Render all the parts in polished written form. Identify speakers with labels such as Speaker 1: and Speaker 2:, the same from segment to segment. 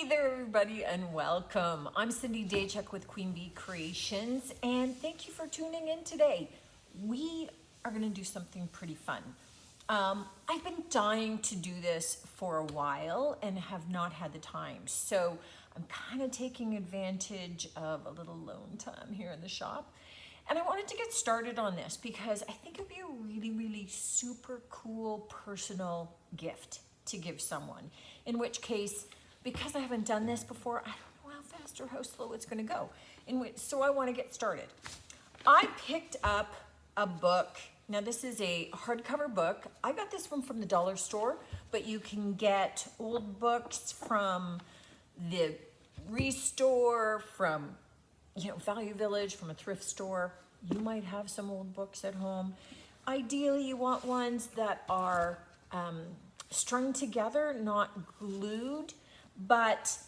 Speaker 1: there, everybody, and welcome. I'm Cindy Daychuk with Queen Bee Creations, and thank you for tuning in today. We are going to do something pretty fun. I've been dying to do this for a while and have not had the time, so I'm kind of taking advantage of a little alone time here in the shop. And I wanted to get started on this because I think it'd be a really, really super cool personal gift to give someone. In which case, because I haven't done this before, I don't know how fast or how slow it's going to go. So I want to get started. I picked up a book. Now this is a hardcover book. I got this one from the dollar store, but you can get old books from the Restore, from Value Village, from a thrift store. You might have some old books at home. Ideally, you want ones that are strung together, not glued, but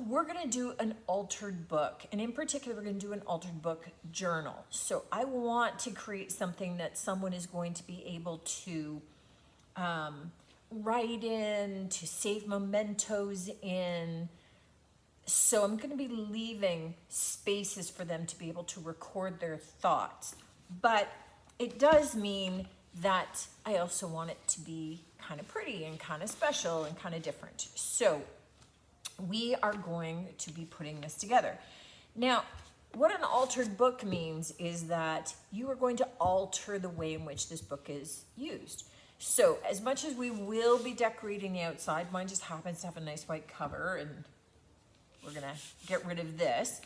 Speaker 1: we're gonna do an altered book. And in particular, we're gonna do an altered book journal. So I want to create something that someone is going to be able to write in, to save mementos in. So I'm going to be leaving spaces for them to be able to record their thoughts. But it does mean that I also want it to be kind of pretty and kind of special and kind of different. So we are going to be putting this together. Now, what an altered book means is that you are going to alter the way in which this book is used. So as much as we will be decorating the outside, mine just happens to have a nice white cover, and we're gonna get rid of this.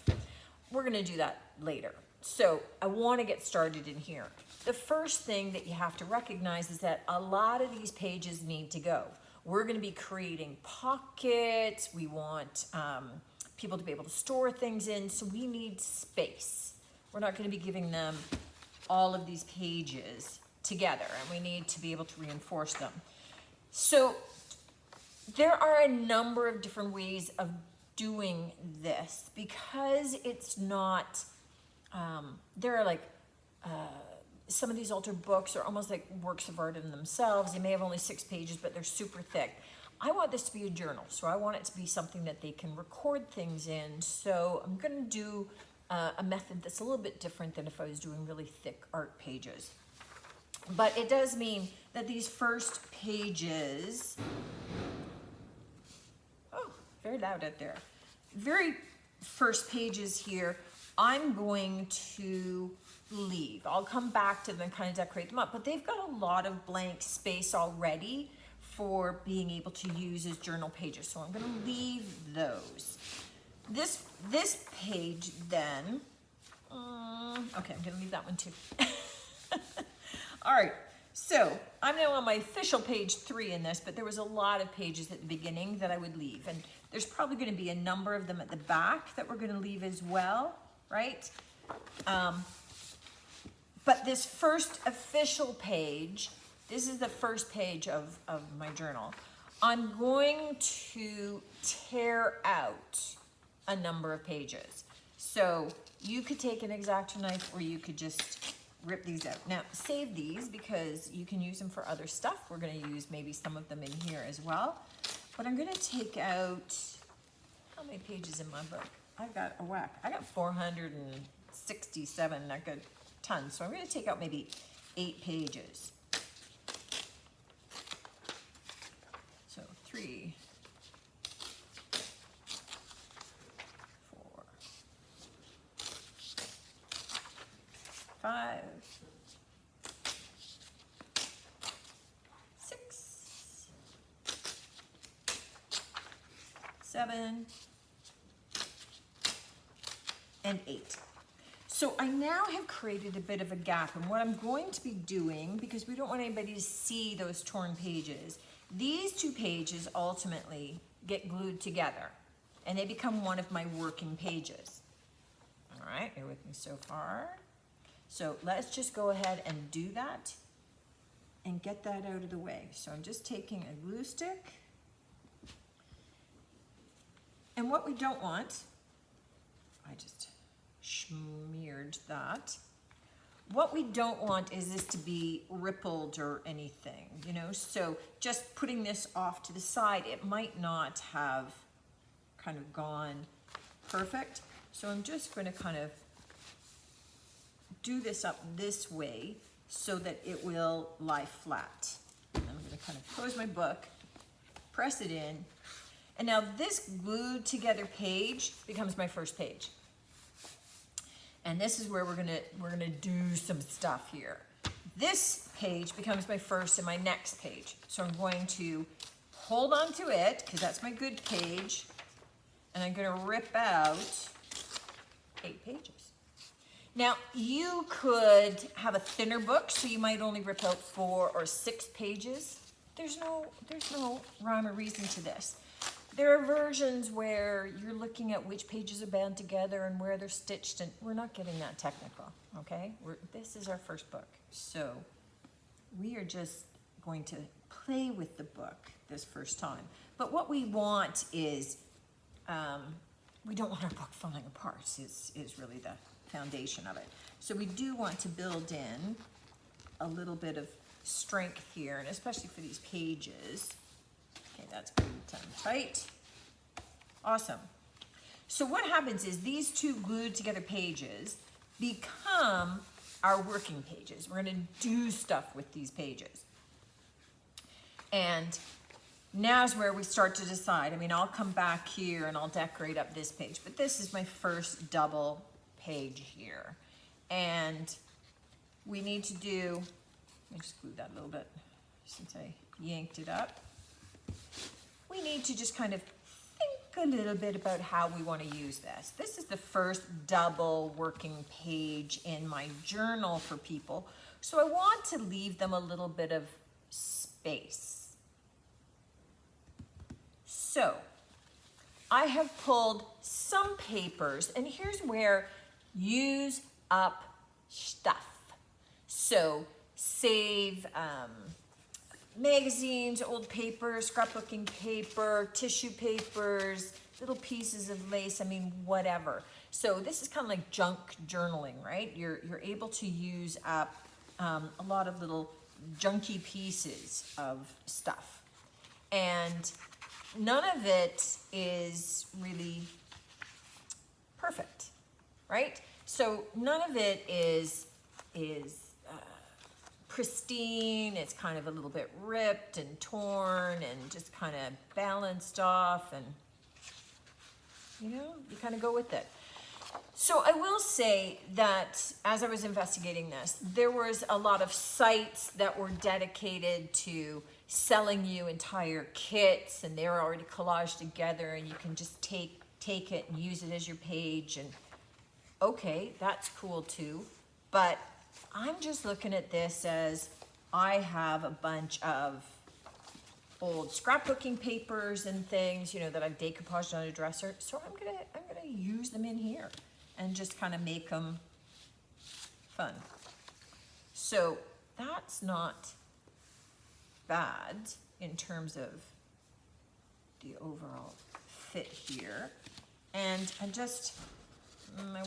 Speaker 1: We're gonna do that later. So I wanna get started in here. The first thing that you have to recognize is that a lot of these pages need to go. We're gonna be creating pockets. We want people to be able to store things in, so we need space. We're not gonna be giving them all of these pages together, and we need to be able to reinforce them. So there are a number of different ways of doing this because it's not, there are like, some of these altered books are almost like works of art in themselves. They may have only 6 pages, but they're super thick. I want this to be a journal, so I want it to be something that they can record things in. So I'm gonna do a method that's a little bit different than if I was doing really thick art pages. But it does mean that these first pages, oh, very loud out there. Very first pages here, I'm going to leave. I'll come back to them and kind of decorate them up, but they've got a lot of blank space already for being able to use as journal pages. So I'm gonna leave those. This page then, okay, I'm gonna leave that one too. All right. So I'm now on my official page 3 in this, but there was a lot of pages at the beginning that I would leave. And there's probably going to be a number of them at the back that we're going to leave as well, right? But this first official page, this is the first page of my journal. I'm going to tear out a number of pages. So you could take an X-Acto knife, or you could just rip these out. Now, save these because you can use them for other stuff. We're gonna use maybe some of them in here as well. But I'm gonna take out, how many pages in my book? I've got a whack. I got 467, not good, tons. So I'm gonna take out maybe 8 pages. So 3, 4, 5, 6, 7, and 8. So I now have created a bit of a gap, and what I'm going to be doing, because we don't want anybody to see those torn pages, these 2 pages ultimately get glued together, and they become one of my working pages. All right, you're with me so far? So let's just go ahead and do that and get that out of the way. So I'm just taking a glue stick. And what we don't want, I just smeared that. What we don't want is this to be rippled or anything, you know? So just putting this off to the side, it might not have kind of gone perfect. So I'm just going to kind of do this up this way so that it will lie flat. And I'm going to kind of close my book, press it in, and now this glued together page becomes my first page. And this is where we're gonna do some stuff here. This page becomes my first and my next page. So I'm going to hold on to it, because that's my good page, and I'm gonna rip out 8 pages. Now, you could have a thinner book, so you might only rip out 4 or 6 pages. There's no rhyme or reason to this. There are versions where you're looking at which pages are bound together and where they're stitched, and we're not getting that technical, okay? This is our first book, so we are just going to play with the book this first time. But what we want is, we don't want our book falling apart, is really the foundation of it. So we do want to build in a little bit of strength here, and especially for these pages. Okay, that's glued down tight. Awesome. So what happens is these 2 glued together pages become our working pages. We're going to do stuff with these pages. And now's where we start to decide. I mean, I'll come back here and I'll decorate up this page, but this is my first double page here. And we need to do, let me just glue that a little bit since I yanked it up. We need to just kind of think a little bit about how we want to use this. This is the first double working page in my journal for people, so I want to leave them a little bit of space. So I have pulled some papers, and here's where use up stuff. So save magazines, old paper, scrapbooking paper, tissue papers, little pieces of lace, I mean, whatever. So this is kind of like junk journaling, right? You're able to use up a lot of little junky pieces of stuff. And none of it is really perfect, right? So none of it is pristine. It's kind of a little bit ripped and torn and just kind of balanced off, and you kind of go with it. So I will say that as I was investigating this, there was a lot of sites that were dedicated to selling you entire kits, and they were already collaged together, and you can just take it and use it as your page. And okay, that's cool too, but I'm just looking at this as I have a bunch of old scrapbooking papers and things, that I've decoupaged on a dresser. So I'm gonna use them in here and just kind of make them fun. So that's not bad in terms of the overall fit here. And I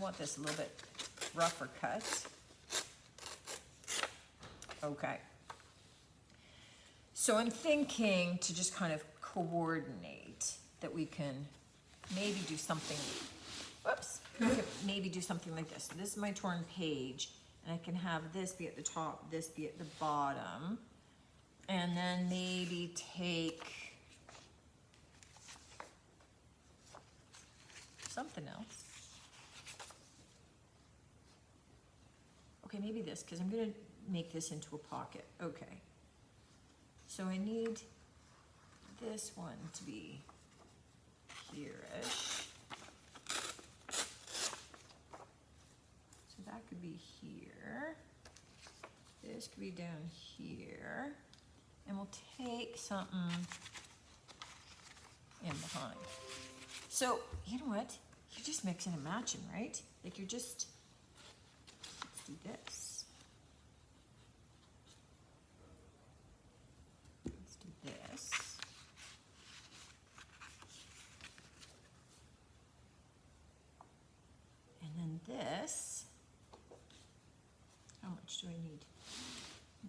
Speaker 1: want this a little bit rougher cut. Okay. So I'm thinking to just kind of coordinate that we can maybe do something, maybe do something like this. This is my torn page, and I can have this be at the top, this be at the bottom, and then maybe take something else. Okay, maybe this, because I'm going to make this into a pocket. Okay. So I need this one to be here-ish. So that could be here. This could be down here. And we'll take something in behind. So, you know what? You're just mixing and matching, right? Like let's do this. Let's do this. And then this. How much do I need?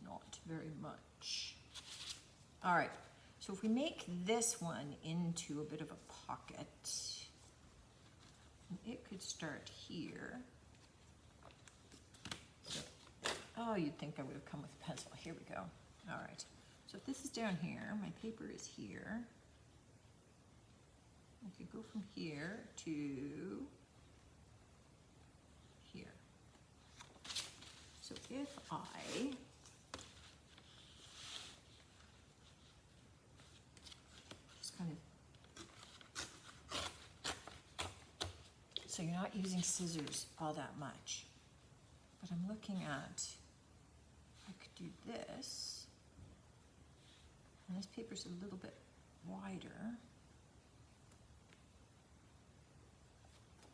Speaker 1: Not very much. All right. So if we make this one into a bit of a pocket, it could start here. So, oh, you'd think I would have come with a pencil. Here we go. All right. So if this is down here, my paper is here. I could go from here to here. So if I just kind of, so you're not using scissors all that much, but I'm looking at, I could do this, and this paper's a little bit wider.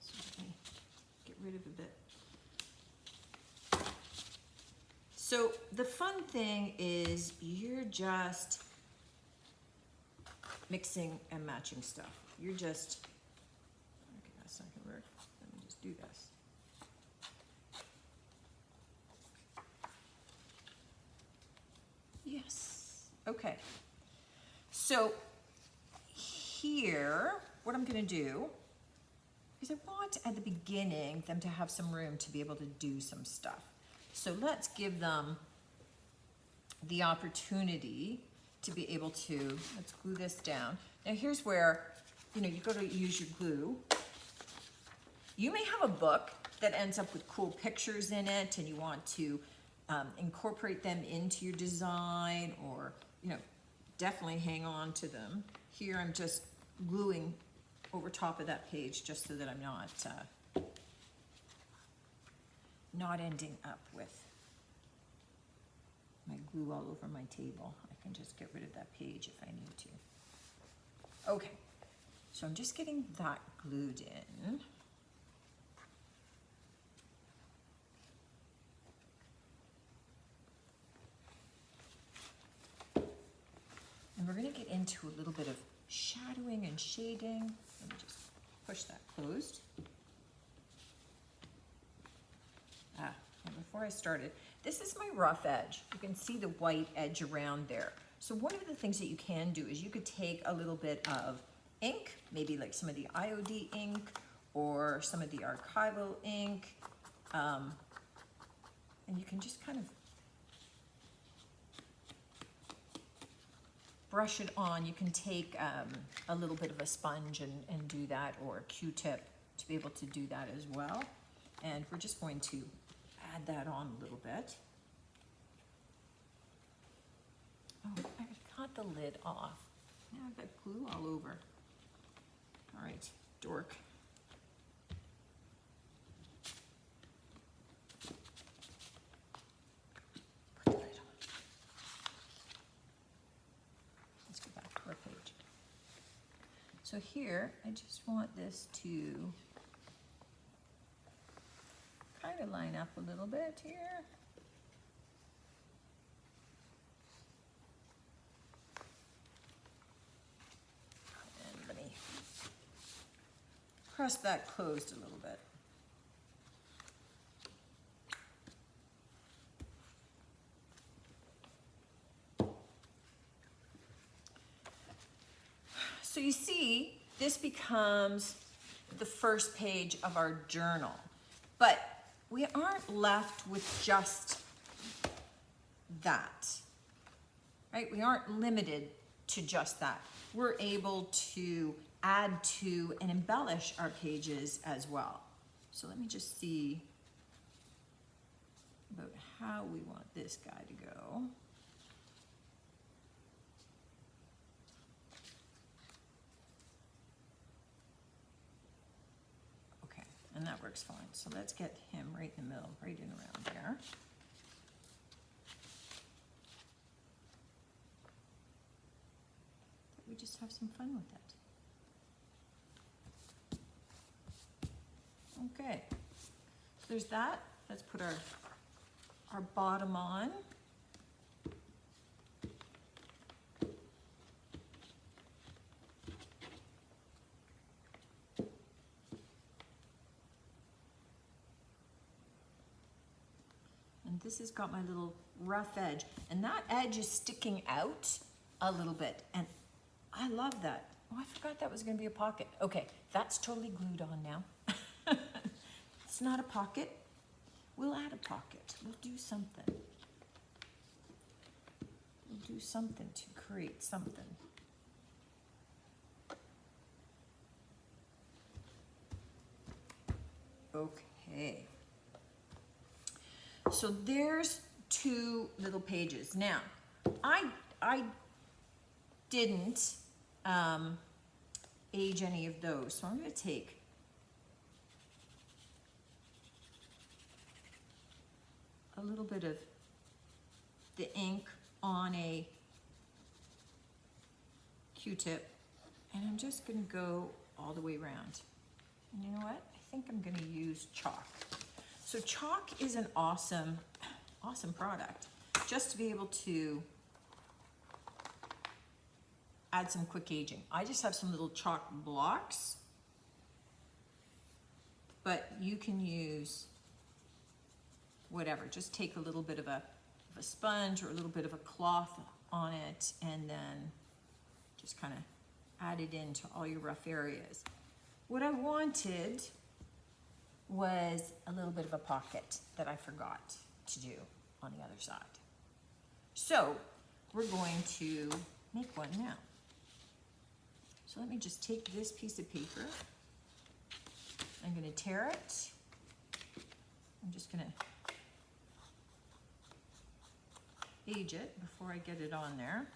Speaker 1: So let me get rid of a bit. So the fun thing is you're just mixing and matching stuff. You're just, okay, that's not gonna work. Let me just do this. Yes, okay. So here, what I'm gonna do is I want at the beginning them to have some room to be able to do some stuff. So let's give them the opportunity to be able to, let's glue this down. Now here's where, you know, you go to use your glue. You may have a book that ends up with cool pictures in it and you want to incorporate them into your design, or, you know, definitely hang on to them. Here I'm just gluing over top of that page just so that I'm not ending up with my glue all over my table. I can just get rid of that page if I need to. Okay, so I'm just getting that glued in. And we're gonna get into a little bit of shadowing and shading. Let me just push that closed. And before I started, this is my rough edge. You can see the white edge around there. So one of the things that you can do is you could take a little bit of ink, maybe like some of the IOD ink or some of the archival ink, and you can just kind of brush it on. You can take a little bit of a sponge and do that, or a Q-tip to be able to do that as well. And we're just going to add that on a little bit. Oh, I got the lid off. Now I've got glue all over. All right, dork. Put the lid on. Let's go back to our page. So here, I just want this to kind of line up a little bit here. And let me press that closed a little bit. So you see, this becomes the first page of our journal, but we aren't left with just that, right? We aren't limited to just that. We're able to add to and embellish our pages as well. So let me just see about how we want this guy to go. And that works fine. So let's get him right in the middle, right in around there. We just have some fun with it. Okay, so there's that. Let's put our bottom on. This has got my little rough edge, and that edge is sticking out a little bit, and I love that. Oh, I forgot that was gonna be a pocket. Okay, that's totally glued on now. It's not a pocket. We'll add a pocket. We'll do something. We'll do something to create something. Okay. So there's 2 little pages. Now, I didn't age any of those, so I'm going to take a little bit of the ink on a Q-tip, and I'm just going to go all the way around. And you know what? I think I'm going to use chalk. So chalk is an awesome product, just to be able to add some quick aging. I just have some little chalk blocks, but you can use whatever. Just take a little bit of a sponge or a little bit of a cloth on it, and then just kind of add it into all your rough areas. What I wanted was a little bit of a pocket that I forgot to do on the other side. So we're going to make one now. So let me just take this piece of paper. I'm going to tear it. I'm just going to age it before I get it on there.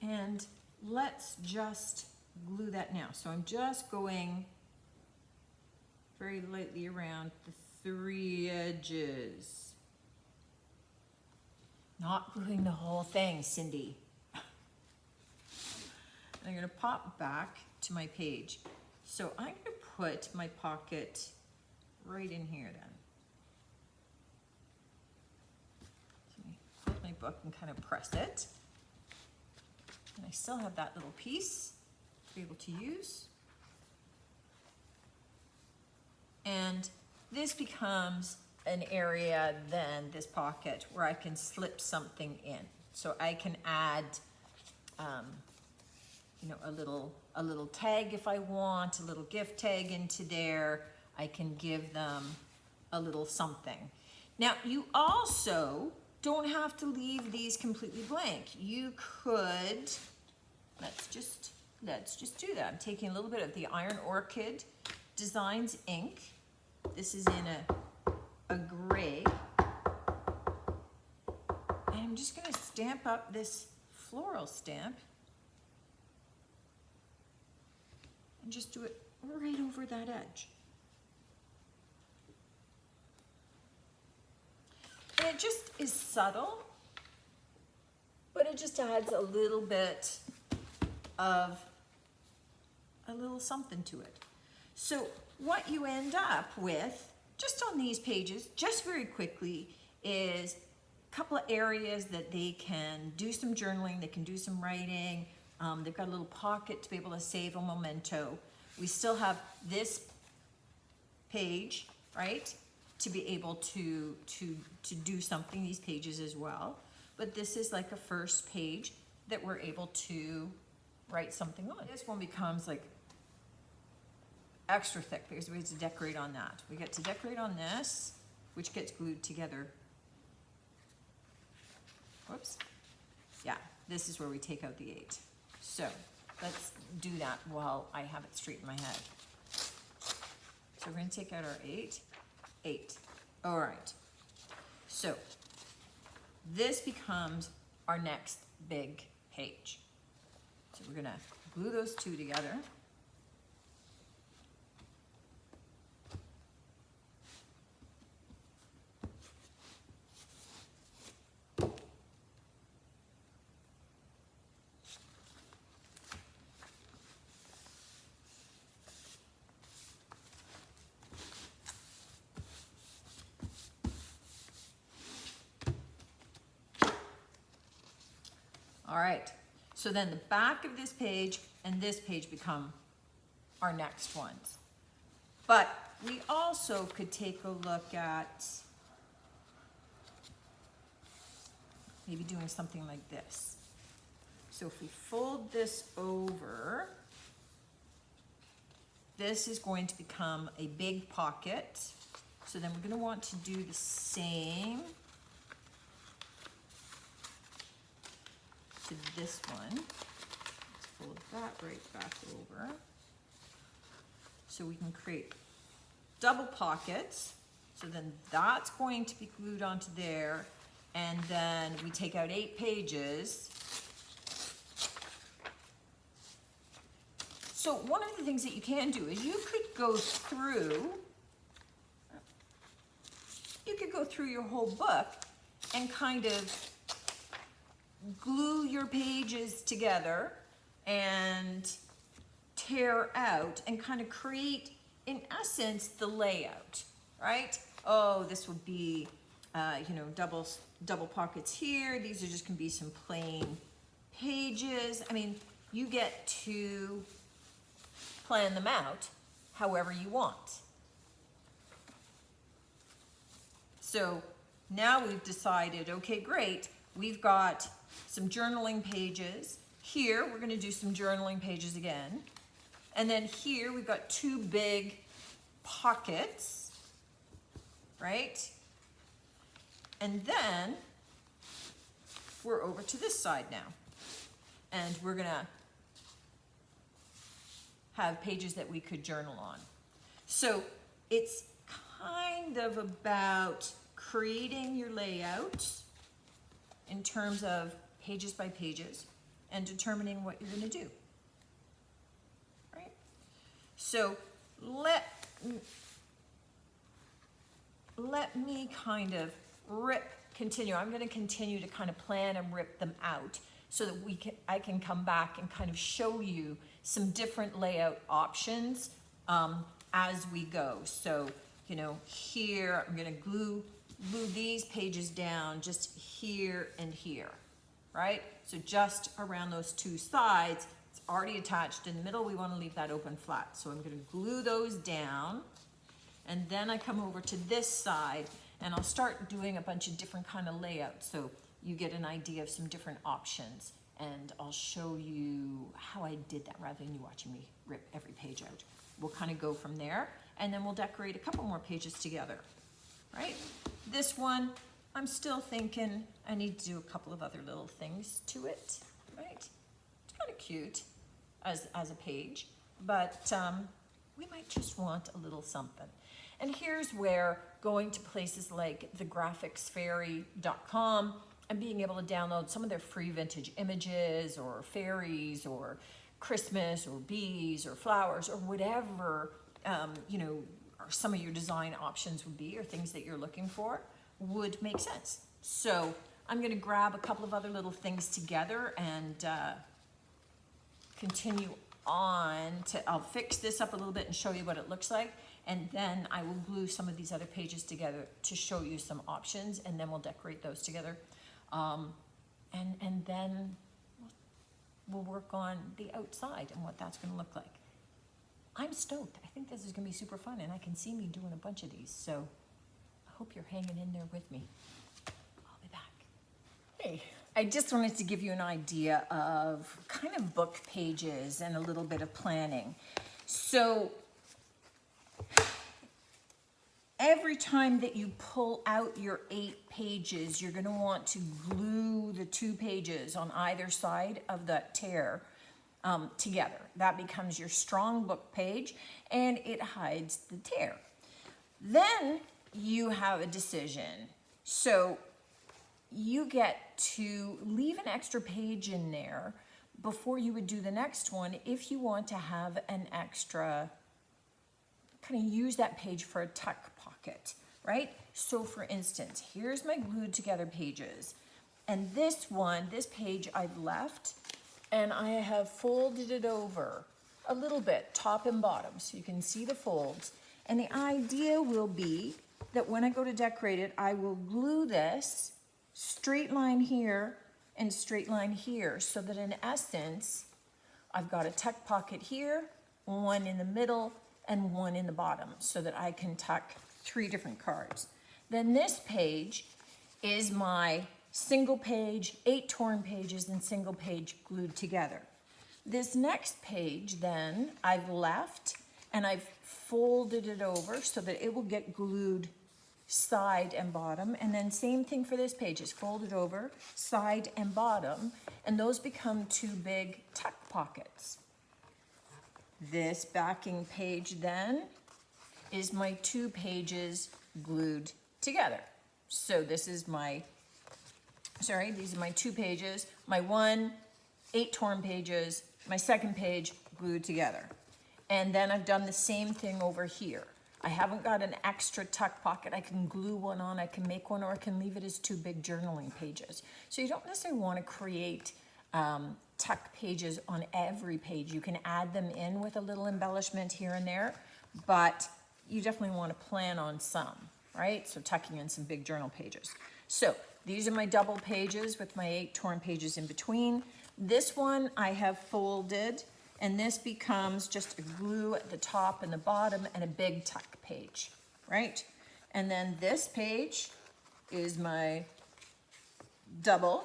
Speaker 1: And let's just glue that now. So I'm just going very lightly around the 3 edges. Not gluing the whole thing, Cindy. And I'm going to pop back to my page. So I'm going to put my pocket right in here then. So let me flip my book and kind of press it. And I still have that little piece to be able to use. And this becomes an area then, this pocket, where I can slip something in. So I can add, you know, a little tag if I want, a little gift tag into there. I can give them a little something. Now, you also don't have to leave these completely blank. You could, let's just do that. I'm taking a little bit of the Iron Orchid Designs ink. This is in a gray. And I'm just gonna stamp up this floral stamp and just do it right over that edge. And it just is subtle, but it just adds a little bit of a little something to it. So what you end up with, just on these pages, just very quickly, is a couple of areas that they can do some journaling, they can do some writing. They've got a little pocket to be able to save a memento. We still have this page, right, to be able to do something, these pages as well. But this is like a first page that we're able to write something on. This one becomes like extra thick because we have to decorate on that. We get to decorate on this, which gets glued together. Whoops. Yeah, this is where we take out the 8. So let's do that while I have it straight in my head. So we're going to take out our 8. All right. So this becomes our next big page. So we're going to glue those 2 together. All right, so then the back of this page and this page become our next ones. But we also could take a look at maybe doing something like this. So if we fold this over, this is going to become a big pocket. So then we're going to want to do the same to this one. Let's fold that right back over. So we can create double pockets. So then that's going to be glued onto there. And then we take out 8 pages. So one of the things that you can do is you could go through your whole book and kind of glue your pages together and tear out and kind of create, in essence, the layout, right? Oh, this would be, you know, double pockets here. These are just gonna be some plain pages. I mean, you get to plan them out however you want. So now we've decided, okay, great, we've got some journaling pages. Here, we're gonna do some journaling pages again. And then here, we've got 2 big pockets, right? And then we're over to this side now. And we're gonna have pages that we could journal on. So it's kind of about creating your layout in terms of pages by pages and determining what you're going to do, right? So let me kind of continue. I'm going to continue to kind of plan and rip them out so that I can come back and kind of show you some different layout options as we go. So, you know, here I'm going to glue these pages down just here and here, right? So just around those 2 sides, it's already attached. In the middle, we want to leave that open flat. So I'm going to glue those down, and then I come over to this side and I'll start doing a bunch of different kind of layouts so you get an idea of some different options, and I'll show you how I did that rather than you watching me rip every page out. We'll kind of go from there, and then we'll decorate a couple more pages together, right? This one, I'm still thinking I need to do a couple of other little things to it, right? It's kind of cute as a page, but we might just want a little something. And here's where going to places like thegraphicsfairy.com and being able to download some of their free vintage images or fairies or Christmas or bees or flowers or whatever, you know, or some of your design options would be, or things that you're looking for, would make sense. So I'm going to grab a couple of other little things together and continue on to, I'll fix this up a little bit and show you what it looks like, and then I will glue some of these other pages together to show you some options, and then we'll decorate those together. And then we'll work on the outside and what that's going to look like. I'm stoked. I think this is going to be super fun, and I can see me doing a bunch of these, so I hope you're hanging in there with me. I'll be back. Hey, I just wanted to give you an idea of kind of book pages and a little bit of planning. So every time that you pull out your 8 pages, you're going to want to glue the 2 pages on either side of that tear together. That becomes your strong book page, and it hides the tear. Then you have a decision. So you get to leave an extra page in there before you would do the next one if you want to have an extra, kind of use that page for a tuck pocket, right? So for instance, here's my glued together pages. And this page I've left, and I have folded it over a little bit, top and bottom, so you can see the folds. And the idea will be that when I go to decorate it, I will glue this straight line here and straight line here, so that in essence, I've got a tuck pocket here one in the middle, and one in the bottom so that I can tuck 3 different cards. Then this page is my single page, 8 torn pages and single page glued together. This next page then I've left and I've folded it over so that it will get glued side and bottom, and then same thing for this page, is folded over side and bottom, and those become 2 big tuck pockets. This backing page then is my 2 pages glued together. So this is my, these are my 2 pages, my 8 torn pages, my second page glued together. And then I've done the same thing over here. I haven't got an extra tuck pocket. I can glue one on, I can make one, or I can leave it as 2 big journaling pages. So you don't necessarily want to create tuck pages on every page. You can add them in with a little embellishment here and there, but you definitely want to plan on some, right? So tucking in some big journal pages. So these are my double pages with my 8 torn pages in between. This one I have folded, and this becomes just a glue at the top and the bottom and a big tuck page, right? And then this page is my double,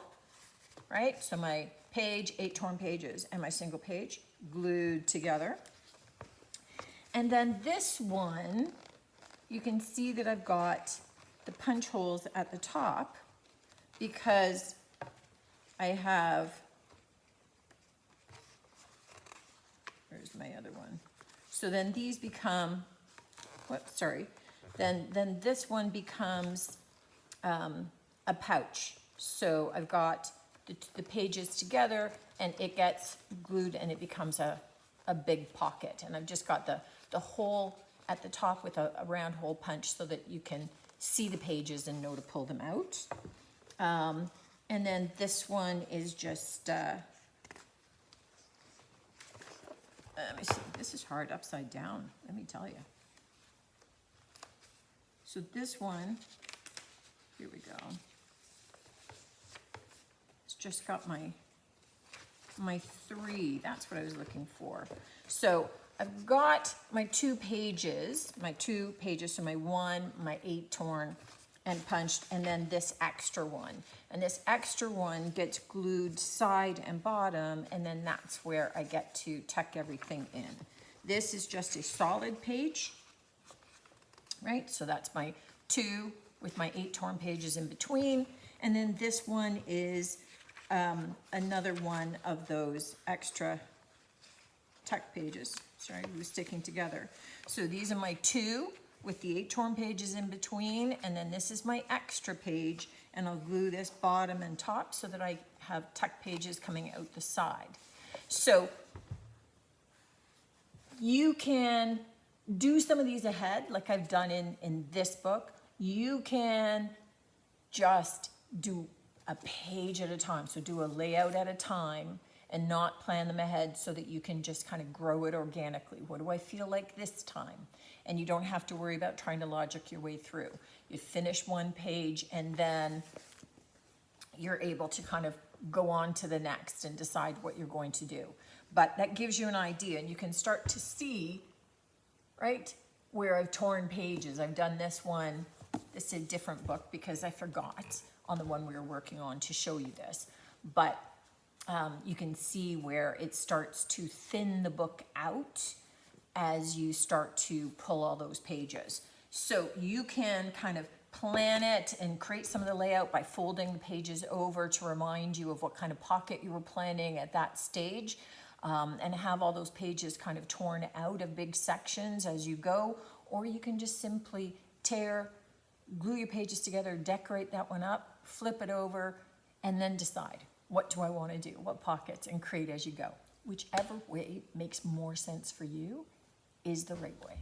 Speaker 1: right? So my page, 8 torn pages, and my single page glued together. And then this one, you can see that I've got the punch holes at the top because I have, where's my other one? So then these become, then this one becomes a pouch. So I've got the pages together and it gets glued and it becomes a big pocket. And I've just got the hole at the top with a round hole punch so that you can see the pages and know to pull them out. And then this one is just, let me see, this is hard upside down, let me tell you. So this one, here we go. It's just got my 3, that's what I was looking for. So I've got my 2 pages, so my 1, my 8 torn and punched, and then this extra one. And this extra one gets glued side and bottom, and then that's where I get to tuck everything in. This is just a solid page, right? So that's my 2 with my 8 torn pages in between. And then this one is another one of those extra tuck pages. Sorry, we were sticking together. So these are my 2 with the 8 torn pages in between, and then this is my extra page, and I'll glue this bottom and top so that I have tuck pages coming out the side. So you can do some of these ahead, like I've done in this book. You can just do a page at a time, so do a layout at a time and not plan them ahead so that you can just kind of grow it organically. What do I feel like this time? And you don't have to worry about trying to logic your way through. You finish one page and then you're able to kind of go on to the next and decide what you're going to do. But that gives you an idea, and you can start to see, right, where I've torn pages. I've done this one, this is a different book because I forgot on the one we were working on to show you this. But you can see where it starts to thin the book out as you start to pull all those pages. So you can kind of plan it and create some of the layout by folding the pages over to remind you of what kind of pocket you were planning at that stage, and have all those pages kind of torn out of big sections as you go. Or you can just simply glue your pages together, decorate that one up, flip it over, and then decide, what do I want to do? What pockets? And create as you go. Whichever way makes more sense for you is the right way.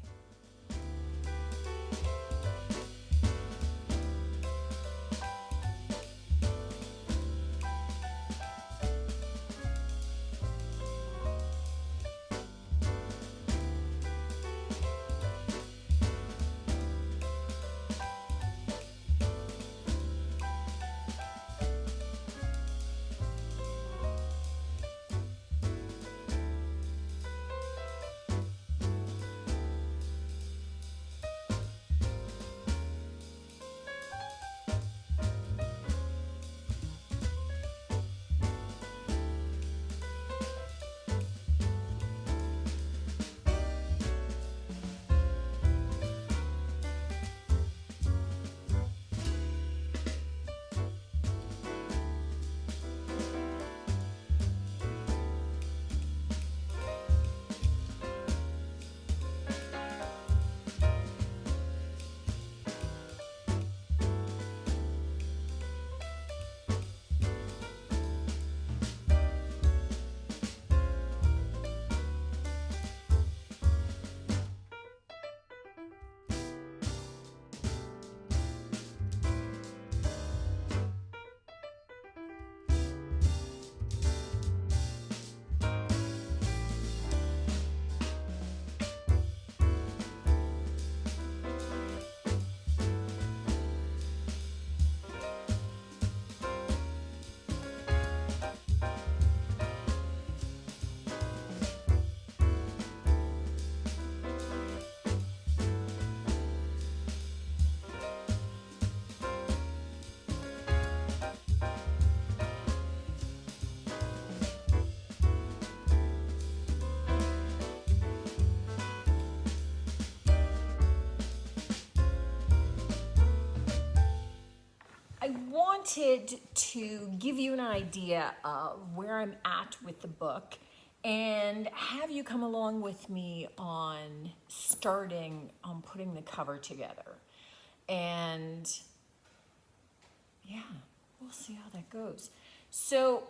Speaker 1: wanted to give you an idea of where I'm at with the book and have you come along with me on starting on putting the cover together. And yeah, we'll see how that goes. So,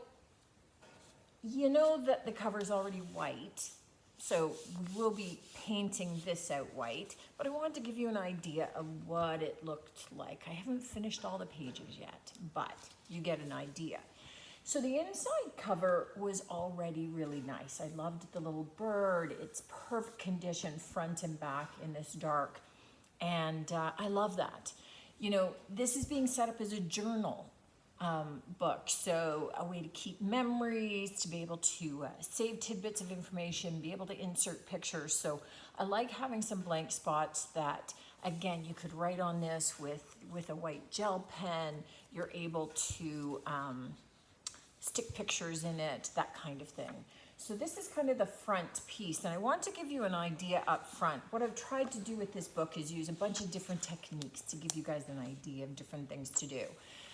Speaker 1: you know that the cover is already white, so we will be painting this out white, but I wanted to give you an idea of what it looked like. I haven't finished all the pages yet, but you get an idea. So the inside cover was already really nice. I loved the little bird. It's perfect condition front and back in this dark, and I love that. You know, this is being set up as a journal book, so a way to keep memories, to be able to save tidbits of information, be able to insert pictures. So I like having some blank spots that, again, you could write on this with a white gel pen. You're able to stick pictures in it, that kind of thing. So this is kind of the front piece, and I want to give you an idea up front. What I've tried to do with this book is use a bunch of different techniques to give you guys an idea of different things to do.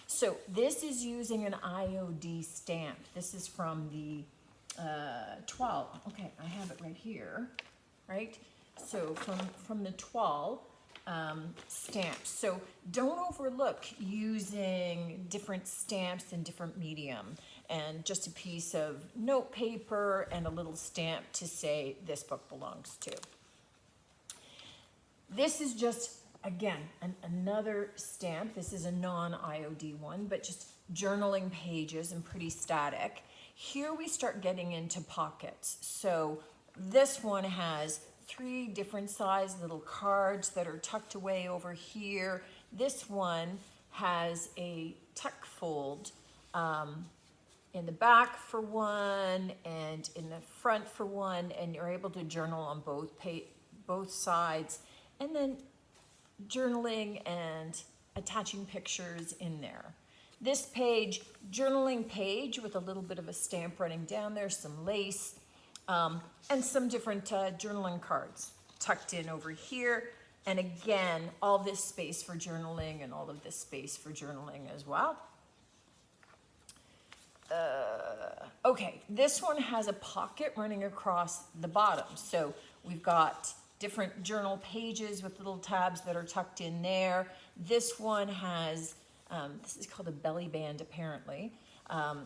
Speaker 1: So this is using an IOD stamp. This is from the 12. Okay, I have it right here, right? So from the 12 stamps. So don't overlook using different stamps in different medium, and just a piece of note paper and a little stamp to say this book belongs to. This is just, again, another stamp. This is a non-IOD one, but just journaling pages and pretty static. Here we start getting into pockets. So this one has 3 different size little cards that are tucked away over here. This one has a tuck fold in the back for one and in the front for one, and you're able to journal on both sides, and then journaling and attaching pictures in there. This page, journaling page with a little bit of a stamp running down there, some lace, and some different journaling cards tucked in over here. And again, all this space for journaling and all of this space for journaling as well. Okay, this one has a pocket running across the bottom. So we've got different journal pages with little tabs that are tucked in there. This one has, this is called a belly band apparently.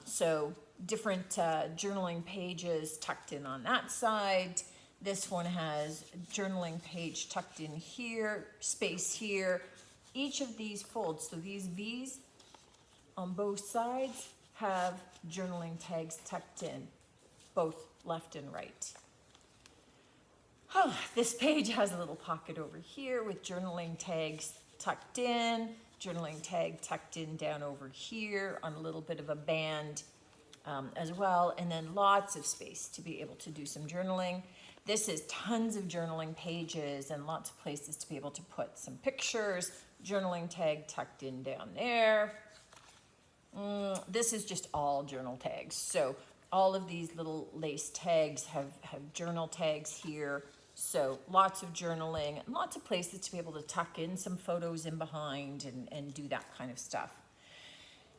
Speaker 1: So different journaling pages tucked in on that side. This one has journaling page tucked in here, space here. Each of these folds, so these V's on both sides have journaling tags tucked in, both left and right. Oh, this page has a little pocket over here with journaling tags tucked in, journaling tag tucked in down over here on a little bit of a band as well, and then lots of space to be able to do some journaling. This is tons of journaling pages and lots of places to be able to put some pictures, journaling tag tucked in down there. This is just all journal tags. So all of these little lace tags have journal tags here. So lots of journaling and lots of places to be able to tuck in some photos in behind and do that kind of stuff.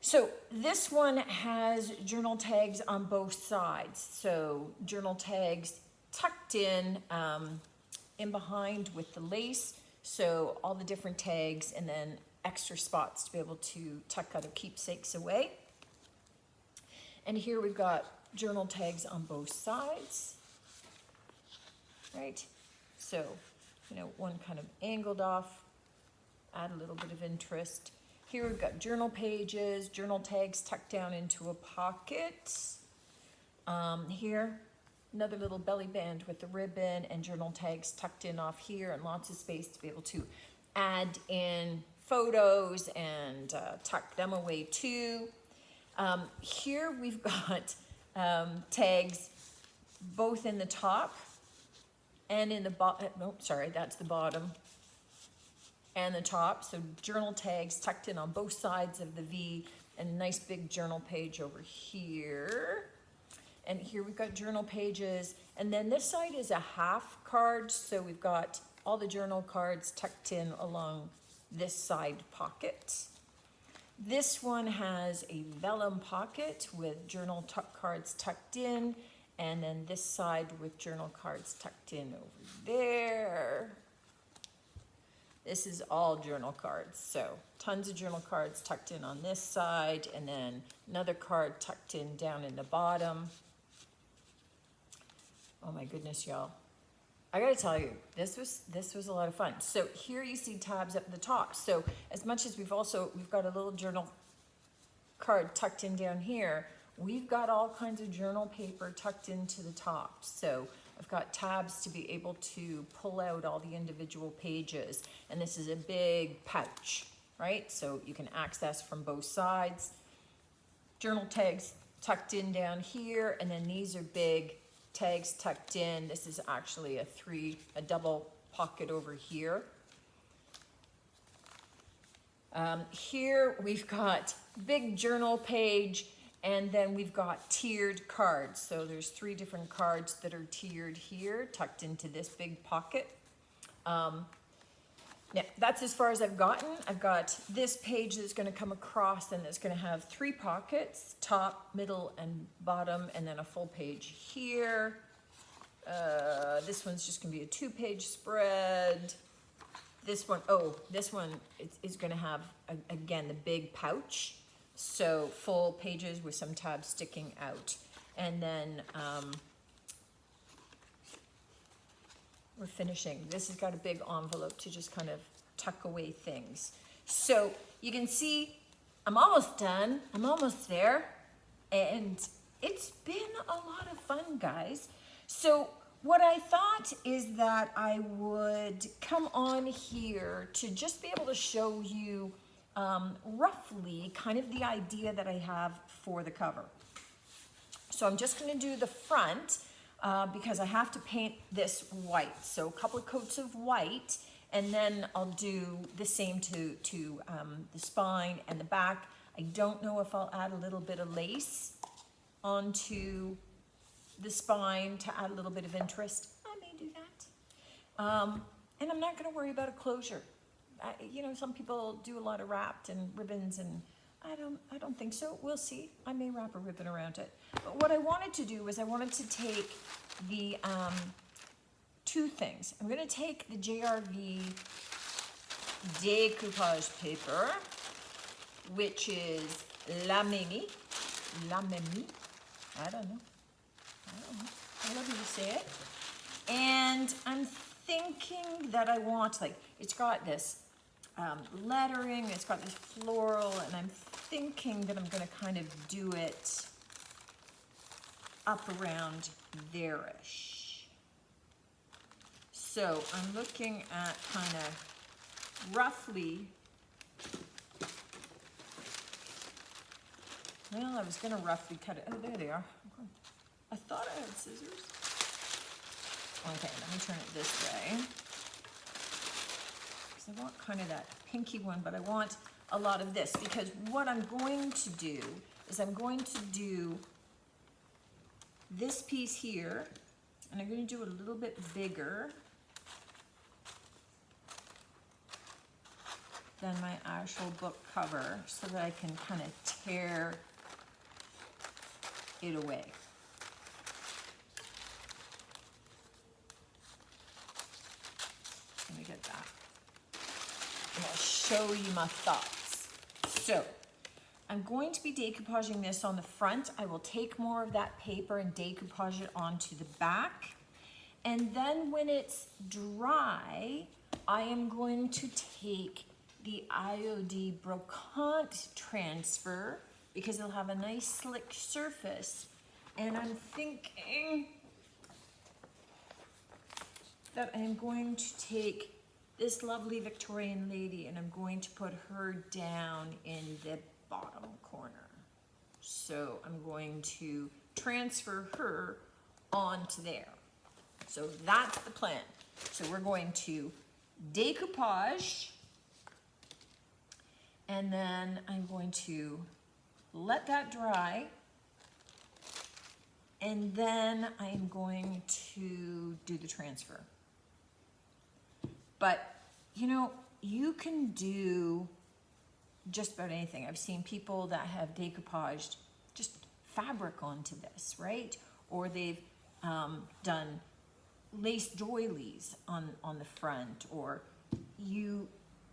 Speaker 1: So this one has journal tags on both sides. So journal tags tucked in behind with the lace. So all the different tags and then extra spots to be able to tuck other keepsakes away. And here we've got journal tags on both sides, right? So, you know, one kind of angled off, add a little bit of interest. Here we've got journal pages, journal tags tucked down into a pocket. Here, another little belly band with the ribbon and journal tags tucked in off here, and lots of space to be able to add in photos and tuck them away too. Here we've got tags both in the top and in the bottom. No, sorry, that's the bottom and the top. So journal tags tucked in on both sides of the V, and a nice big journal page over here. And here we've got journal pages. And then this side is a half card. So we've got all the journal cards tucked in along this side pocket. This one has a vellum pocket with journal cards tucked in, and then this side with journal cards tucked in over there. This is all journal cards, so tons of journal cards tucked in on this side, and then another card tucked in down in the bottom. Oh my goodness, y'all. I gotta tell you, this was a lot of fun. So here you see tabs up the top. So as much as we've got a little journal card tucked in down here, we've got all kinds of journal paper tucked into the top. So I've got tabs to be able to pull out all the individual pages. And this is a big pouch, right? So you can access from both sides. Journal tags tucked in down here, and then these are big tags tucked in. This is actually a double pocket over here. Here we've got big journal page, and then we've got tiered cards. So there's 3 different cards that are tiered here, tucked into this big pocket. Now, that's as far as I've gotten. I've got this page that's going to come across, and it's going to have 3 pockets, top, middle, and bottom, and then a full page here. This one's just going to be a 2-page spread. This one is going to have, again, the big pouch. So full pages with some tabs sticking out. And then we're finishing. This has got a big envelope to just kind of tuck away things. So you can see I'm almost done. I'm almost there. And it's been a lot of fun, guys. So what I thought is that I would come on here to just be able to show you roughly kind of the idea that I have for the cover. So I'm just going to do the front because I have to paint this white. So a couple of coats of white, and then I'll do the same to the spine and the back. I don't know if I'll add a little bit of lace onto the spine to add a little bit of interest. I may do that. And I'm not going to worry about a closure. You know, some people do a lot of wrapped and ribbons, and I don't think so. We'll see. I may wrap a ribbon around it. But what I wanted to do was I wanted to take the 2 things. I'm going to take the JRV decoupage paper, which is La Mimi. I don't know. However you say it. And I'm thinking that I want, like, it's got this lettering, it's got this floral, and I'm thinking that I'm going to kind of do it up around there-ish. So I'm looking at kind of roughly, well, I was going to roughly cut it. Oh, there they are. I thought I had scissors. Okay, let me turn it this way. Because I want kind of that pinky one, but I want a lot of this. Because what I'm going to do is I'm going to do this piece here, and I'm going to do it a little bit bigger than my actual book cover so that I can kind of tear it away. Let me get that. And I'll show you my thoughts. So, I'm going to be decoupaging this on the front. I will take more of that paper and decoupage it onto the back. And then when it's dry, I am going to take the IOD Brocante transfer because it'll have a nice slick surface. And I'm thinking that I'm going to take this lovely Victorian lady and I'm going to put her down in the bottom corner. So I'm going to transfer her onto there. So that's the plan. So we're going to decoupage, and then I'm going to let that dry, and then I'm going to do the transfer. But, you know, you can do just about anything. I've seen people that have decoupaged just fabric onto this, right? Or they've done lace doilies on the front, or you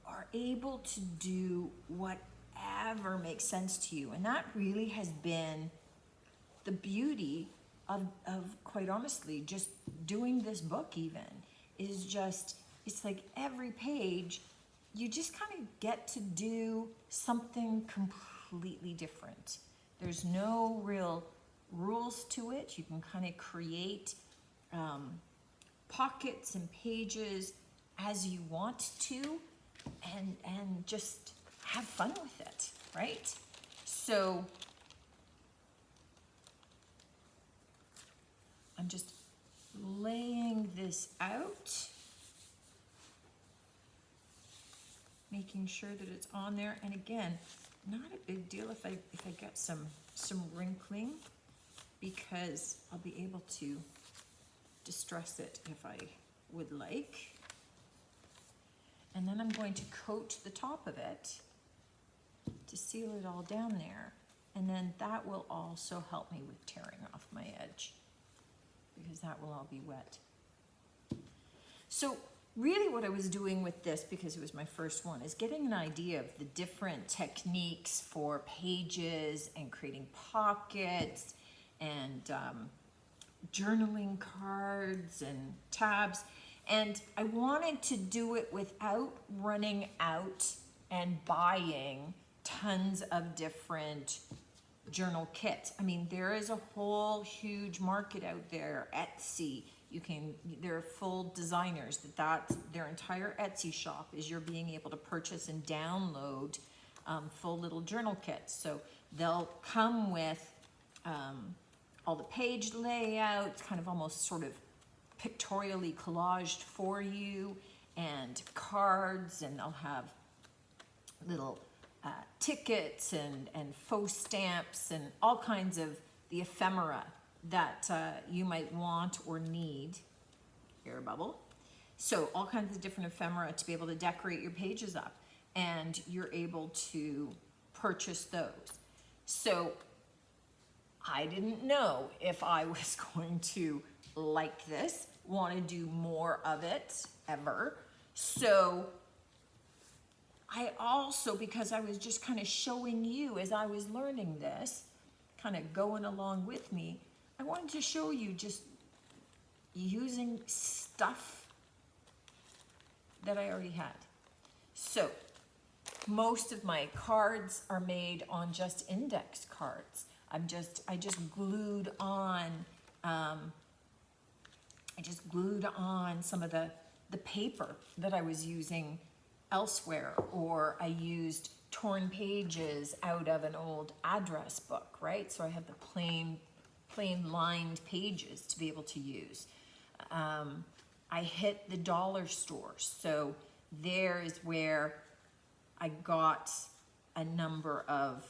Speaker 1: are able to do whatever makes sense to you. And that really has been the beauty of quite honestly, just doing this book even, is just, it's like every page, you just kind of get to do something completely different. There's no real rules to it. You can kind of create pockets and pages as you want to, and just have fun with it, right? So I'm just laying this out, making sure that it's on there. And again, not a big deal if I get some wrinkling, because I'll be able to distress it if I would like. And then I'm going to coat the top of it to seal it all down there. And then that will also help me with tearing off my edge, because that will all be wet. So really what I was doing with this, because it was my first one, is getting an idea of the different techniques for pages and creating pockets and journaling cards and tabs. And I wanted to do it without running out and buying tons of different journal kits. I mean, there is a whole huge market out there. Etsy, there are full designers that's their entire Etsy shop is you're being able to purchase and download full little journal kits. So they'll come with all the page layouts, kind of almost sort of pictorially collaged for you, and cards, and they'll have little tickets and faux stamps and all kinds of the ephemera that you might want or need. Air bubble. So all kinds of different ephemera to be able to decorate your pages up, and you're able to purchase those. So I didn't know if I was going to like this, want to do more of it ever. So I also, because I was just kind of showing you as I was learning this, kind of going along with me, I wanted to show you just using stuff that I already had. So most of my cards are made on just index cards. I just glued on some of the paper that I was using elsewhere, or I used torn pages out of an old address book, right? So I have the plain lined pages to be able to use. I hit the dollar store, so there is where I got a number of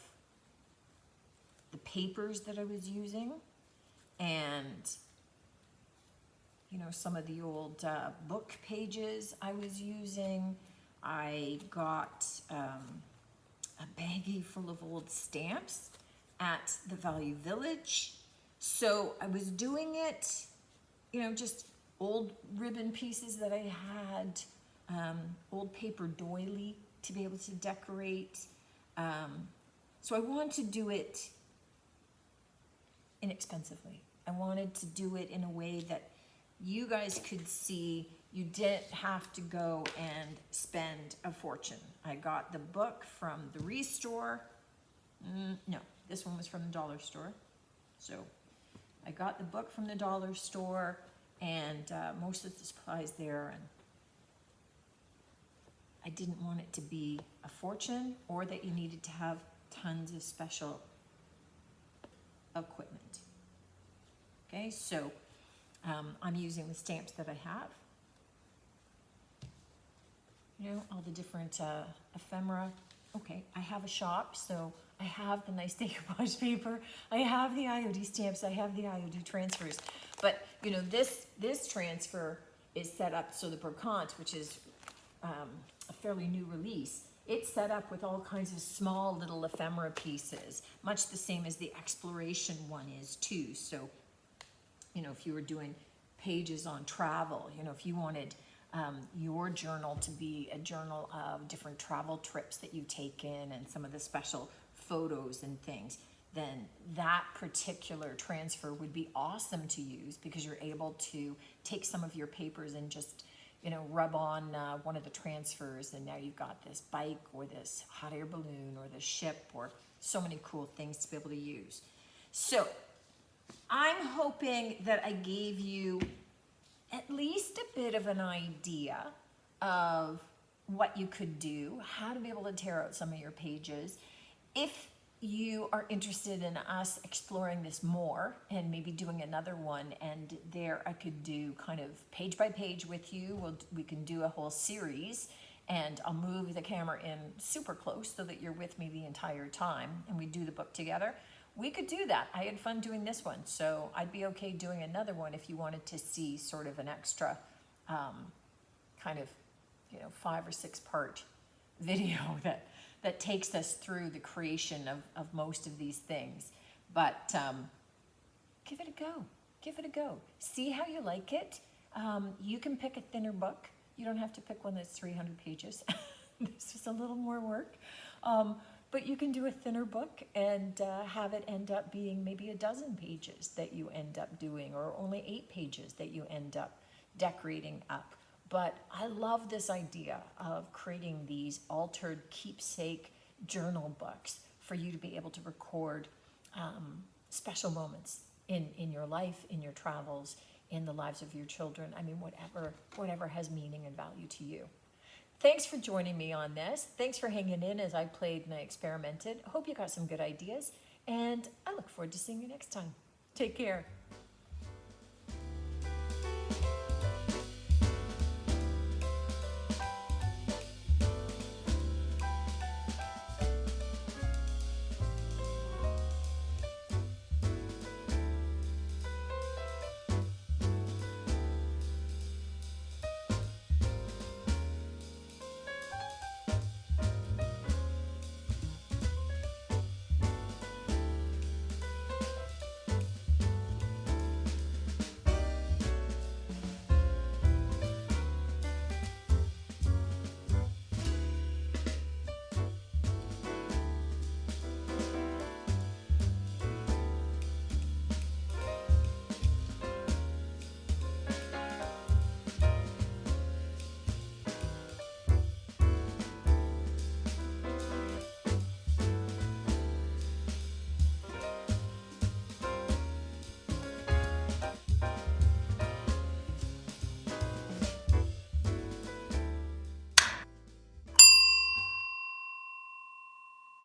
Speaker 1: the papers that I was using, and some of the old book pages I was using. I got a baggie full of old stamps at the Value Village. So I was doing it, just old ribbon pieces that I had, old paper doily to be able to decorate. So I wanted to do it inexpensively. I wanted to do it in a way that you guys could see. You didn't have to go and spend a fortune. I got the book from the Restore. No, this one was from the dollar store. So I got the book from the dollar store, and most of the supplies there, and I didn't want it to be a fortune or that you needed to have tons of special equipment. Okay, so I'm using the stamps that I have. All the different ephemera. Okay, I have a shop, so I have the nice decoupage paper. I have the IOD stamps. I have the IOD transfers. But, this transfer is set up so the Brocante, which is a fairly new release, it's set up with all kinds of small little ephemera pieces, much the same as the exploration one is too. So, you know, if you were doing pages on travel, you know, if you wanted your journal to be a journal of different travel trips that you take in and some of the special photos and things, then that particular transfer would be awesome to use, because you're able to take some of your papers and just, you know, rub on one of the transfers, and now you've got this bike or this hot air balloon or this ship or so many cool things to be able to use. So I'm hoping that I gave you at least a bit of an idea of what you could do, how to be able to tear out some of your pages. If you are interested in us exploring this more and maybe doing another one, and there I could do kind of page by page with you, we can do a whole series, and I'll move the camera in super close so that you're with me the entire time and we do the book together. We could do that. I had fun doing this one, so I'd be okay doing another one if you wanted to see sort of an extra kind of, you know, 5 or 6 part video that takes us through the creation of most of these things. But give it a go. Give it a go. See how you like it. You can pick a thinner book. You don't have to pick one that's 300 pages. This is a little more work. But you can do a thinner book and have it end up being maybe a dozen pages that you end up doing, or only 8 pages that you end up decorating up. But I love this idea of creating these altered keepsake journal books for you to be able to record special moments in your life, in your travels, in the lives of your children. I mean, whatever has meaning and value to you. Thanks for joining me on this. Thanks for hanging in as I played and I experimented. Hope you got some good ideas, and I look forward to seeing you next time. Take care.